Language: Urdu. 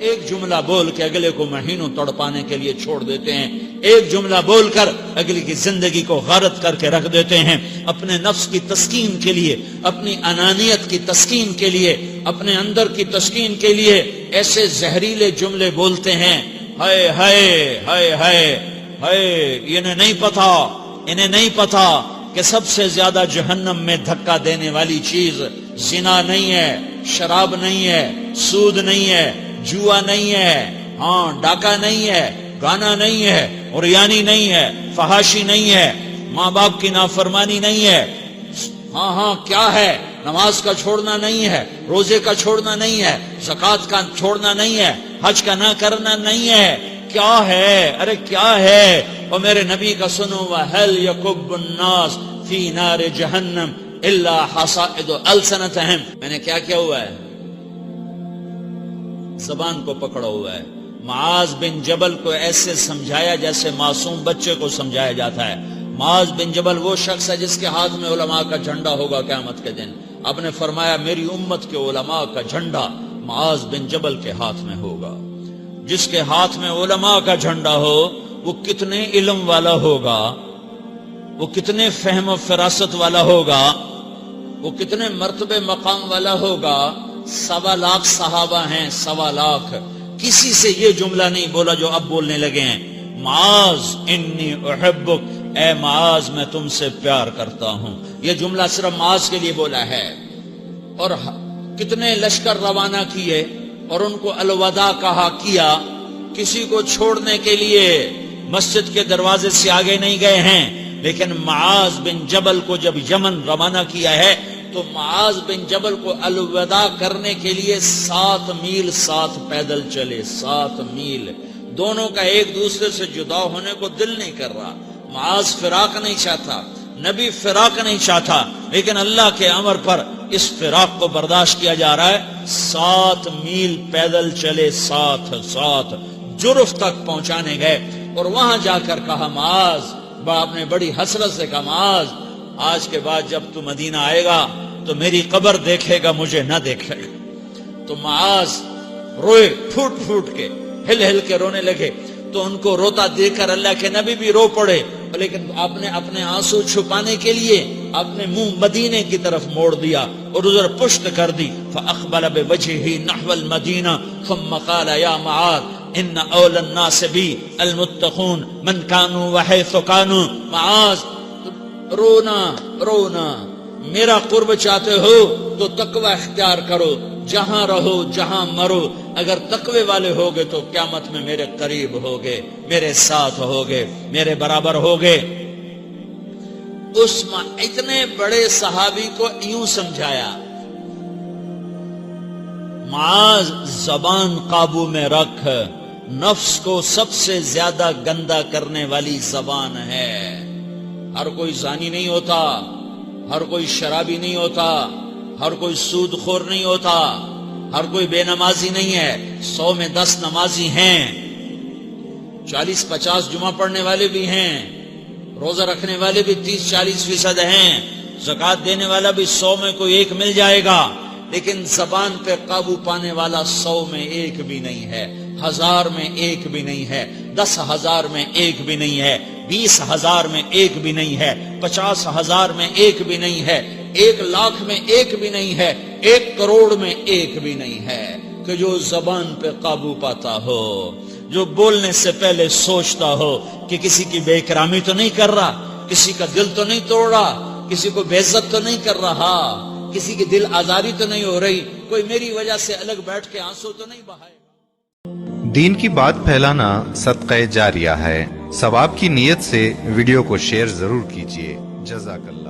ایک جملہ بول کے اگلے کو مہینوں تڑپانے کے لیے چھوڑ دیتے ہیں، ایک جملہ بول کر اگلے کی زندگی کو غارت کر کے رکھ دیتے ہیں، اپنے نفس کی تسکین کے لیے، اپنی انانیت کی تسکین کے لیے، اپنے اندر کی تسکین کے لیے ایسے زہریلے جملے بولتے ہیں۔ ہائے ہائے ہائے ہائے ہائے، انہیں نہیں پتا کہ سب سے زیادہ جہنم میں دھکا دینے والی چیز زنا نہیں ہے، شراب نہیں ہے، سود نہیں ہے، جوا نہیں ہے، ہاں ڈاکہ نہیں ہے، گانا نہیں ہے، عریانی نہیں ہے، فحاشی نہیں ہے، ماں باپ کی نافرمانی نہیں ہے، ہاں کیا ہے، نماز کا چھوڑنا نہیں ہے، روزے کا چھوڑنا نہیں ہے، زکوٰۃ کا چھوڑنا نہیں ہے، حج کا نہ کرنا نہیں ہے، کیا ہے، ارے کیا ہے؟ اور میرے نبی کا سنو، وَهَلْ يَكُبُّ النَّاسِ فِي نَارِ جَهَنَّمَ إِلَّا حَصَائِدُ أَلْسِنَتِهِمْ۔ میں نے کیا ہوا ہے؟ زبان کو پکڑا ہوا ہے۔ معاذ بن جبل کو ایسے سمجھایا جیسے معصوم بچے کو سمجھایا جاتا ہے۔ معاذ بن جبل وہ شخص ہے جس کے ہاتھ میں علماء کا جھنڈا ہوگا قیامت کے دن۔ اب نے فرمایا میری امت کے علماء کا جھنڈا معاذ بن جبل کے ہاتھ میں ہوگا۔ جس کے ہاتھ میں علماء کا جھنڈا ہو وہ کتنے علم والا ہوگا، وہ کتنے فہم و فراست والا ہوگا، وہ کتنے مرتبے مقام والا ہوگا۔ 1.25 لاکھ صحابہ ہیں، 1.25 لاکھ، کسی سے یہ جملہ نہیں بولا جو اب بولنے لگے ہیں، معاذ انی احبک، اے معاذ میں تم سے پیار کرتا ہوں۔ یہ جملہ صرف معاذ کے لیے بولا ہے۔ اور کتنے لشکر روانہ کیے اور ان کو الوداع کیا، کسی کو چھوڑنے کے لیے مسجد کے دروازے سے آگے نہیں گئے ہیں، لیکن معاذ بن جبل کو جب یمن روانہ کیا ہے تو معاذ بن جبل کو الوداع کرنے کے لیے 7 میل ساتھ پیدل چلے، 7 میل۔ دونوں کا ایک دوسرے سے جدا ہونے کو دل نہیں کر رہا۔ معاذ فراق نہیں چاہتا، نبی فراق نہیں چاہتا، لیکن اللہ کے امر پر اس فراق کو برداشت کیا جا رہا ہے۔ 7 میل پیدل چلے، ساتھ جرف تک پہنچانے گئے اور وہاں جا کر کہا معاذ، باپ نے بڑی حسرت سے کہا معاذ آج کے بعد جب تو مدینہ آئے گا تو میری قبر دیکھے گا، مجھے نہ دیکھے گا۔ تو معاذ روئے، پھوٹ کے ہل کے رونے لگے۔ تو ان کو روتا دیکھ کر اللہ کے نبی بھی رو پڑے، لیکن آپ نے اپنے آنسو چھپانے کے لیے اپنے منہ مدینے کی طرف موڑ دیا اور ادھر پشت کر دی۔ فَأَقْبَلَ بِوَجْهِهِ نَحْوَ الْمَدِينَةِ ثُمَّ قَالَ يَا مُعَاذ إِنَّ أَوْلَى النَّاسِ بِي الْمُتَّقُونَ مَنْ كَانُوا وَحَيْثُ كَانُوا۔ معاذ رونا، میرا قرب چاہتے ہو تو تقوی اختیار کرو، جہاں رہو جہاں مرو، اگر تقوی والے ہوگے تو قیامت میں میرے قریب ہوگے، میرے ساتھ ہوگے، میرے برابر ہوگے۔ اس اتنے بڑے صحابی کو یوں سمجھایا، معاذ زبان قابو میں رکھ، نفس کو سب سے زیادہ گندا کرنے والی زبان ہے۔ ہر کوئی زانی نہیں ہوتا، ہر کوئی شرابی نہیں ہوتا، ہر کوئی سود خور نہیں ہوتا، ہر کوئی بے نمازی نہیں ہے۔ 100 میں 10 نمازی ہیں، 40-50 جمعہ پڑھنے والے بھی ہیں، روزہ رکھنے والے بھی 30-40% ہیں، زکوٰۃ دینے والا بھی 100 میں کوئی ایک مل جائے گا، لیکن زبان پہ قابو پانے والا 100 میں ایک بھی نہیں ہے، 1000 میں ایک بھی نہیں ہے، 10,000 میں ایک بھی نہیں ہے، 20,000 میں ایک بھی نہیں ہے، 50,000 میں ایک بھی نہیں ہے، 1,00,000 میں ایک بھی نہیں ہے، 1 کروڑ میں ایک بھی نہیں ہے کہ جو زبان پہ قابو پاتا ہو، جو بولنے سے پہلے سوچتا ہو کہ کسی کی بے اکرامی تو نہیں کر رہا، کسی کا دل تو نہیں توڑ رہا، کسی کو بے عزت تو نہیں کر رہا، کسی کی دل آزاری تو نہیں ہو رہی، کوئی میری وجہ سے الگ بیٹھ کے آنسو تو نہیں بہائے۔ دین کی بات پھیلانا صدقہ جاریہ ہے۔ ثواب کی نیت سے ویڈیو کو شیئر ضرور کیجیے۔ جزاک اللہ۔